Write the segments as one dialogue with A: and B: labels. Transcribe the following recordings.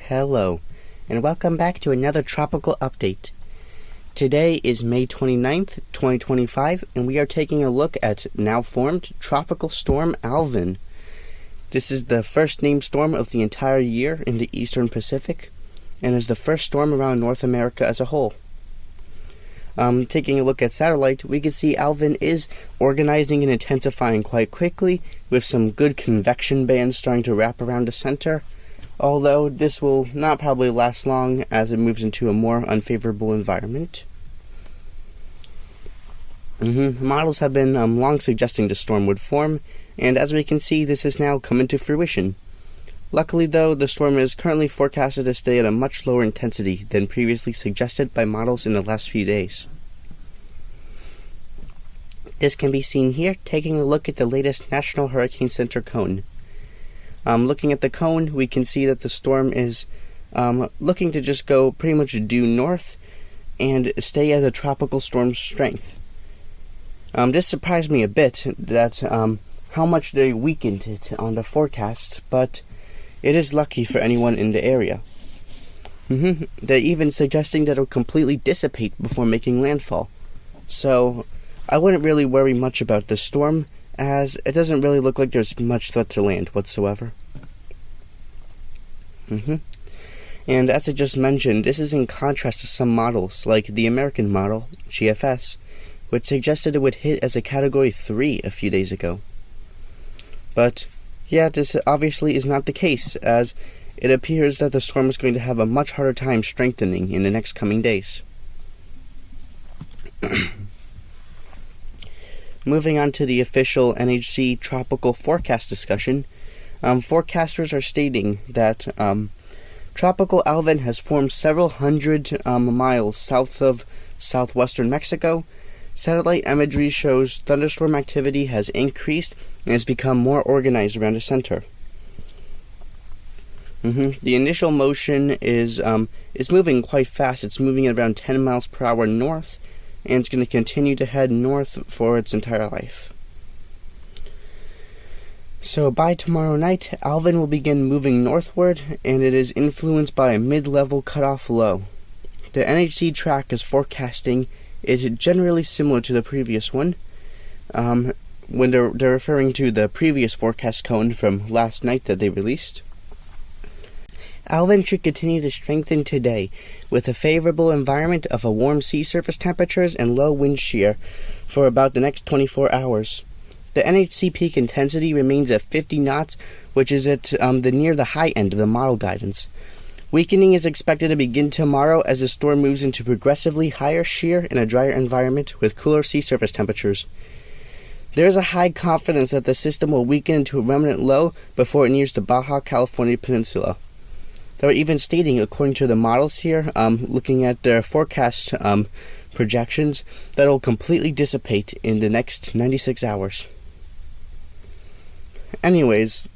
A: Hello, and welcome back to another tropical update. Today is May 29th, 2025, and we are taking a look at now formed Tropical Storm Alvin. This is the first named storm of the entire year in the eastern Pacific, and is the first storm around North America as a whole. Taking a look at satellite, we can see Alvin is organizing and intensifying quite quickly, with some good convection bands starting to wrap around the center. Although this will not probably last long as it moves into a more unfavorable environment. Models have been long suggesting the storm would form, and as we can see, this has now come into fruition. Luckily though, the storm is currently forecasted to stay at a much lower intensity than previously suggested by models in the last few days. This can be seen here, taking a look at the latest National Hurricane Center cone. Looking at the cone, we can see that the storm is looking to just go pretty much due north and stay as a tropical storm strength. This surprised me a bit, that how much they weakened it on the forecast, but it is lucky for anyone in the area. They're even suggesting that it will completely dissipate before making landfall. So I wouldn't really worry much about this storm, as it doesn't really look like there's much threat to land whatsoever. And as I just mentioned, this is in contrast to some models, like the American model, GFS, which suggested it would hit as a Category 3 a few days ago. But yeah, this obviously is not the case, as it appears that the storm is going to have a much harder time strengthening in the next coming days. Moving on to the official NHC tropical forecast discussion, forecasters are stating that Tropical Alvin has formed several hundred miles south of southwestern Mexico. Satellite imagery shows thunderstorm activity has increased and has become more organized around the center. The initial motion is moving quite fast. It's moving at around 10 miles per hour north, and it's going to continue to head north for its entire life. So by tomorrow night, Alvin will begin moving northward, and it is influenced by a mid-level cutoff low. The NHC track is forecasting is generally similar to the previous one. When they're referring to the previous forecast cone from last night that they released. Alvin should continue to strengthen today, with a favorable environment of a warm sea surface temperatures and low wind shear for about the next 24 hours. The NHC peak intensity remains at 50 knots, which is at near the high end of the model guidance. Weakening is expected to begin tomorrow as the storm moves into progressively higher shear in a drier environment with cooler sea surface temperatures. There is a high confidence that the system will weaken into a remnant low before it nears the Baja California Peninsula. They're even stating, according to the models here, looking at their forecast projections, that it will completely dissipate in the next 96 hours. Anyways,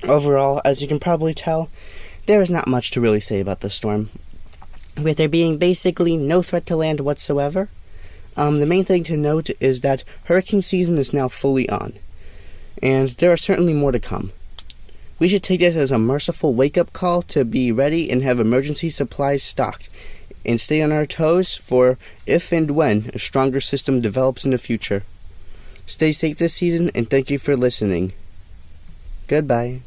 A: overall, as you can probably tell, there is not much to really say about this storm. With there being basically no threat to land whatsoever, the main thing to note is that hurricane season is now fully on, and there are certainly more to come. We should take this as a merciful wake-up call to be ready and have emergency supplies stocked, and stay on our toes for if and when a stronger system develops in the future. Stay safe this season, and thank you for listening. Goodbye.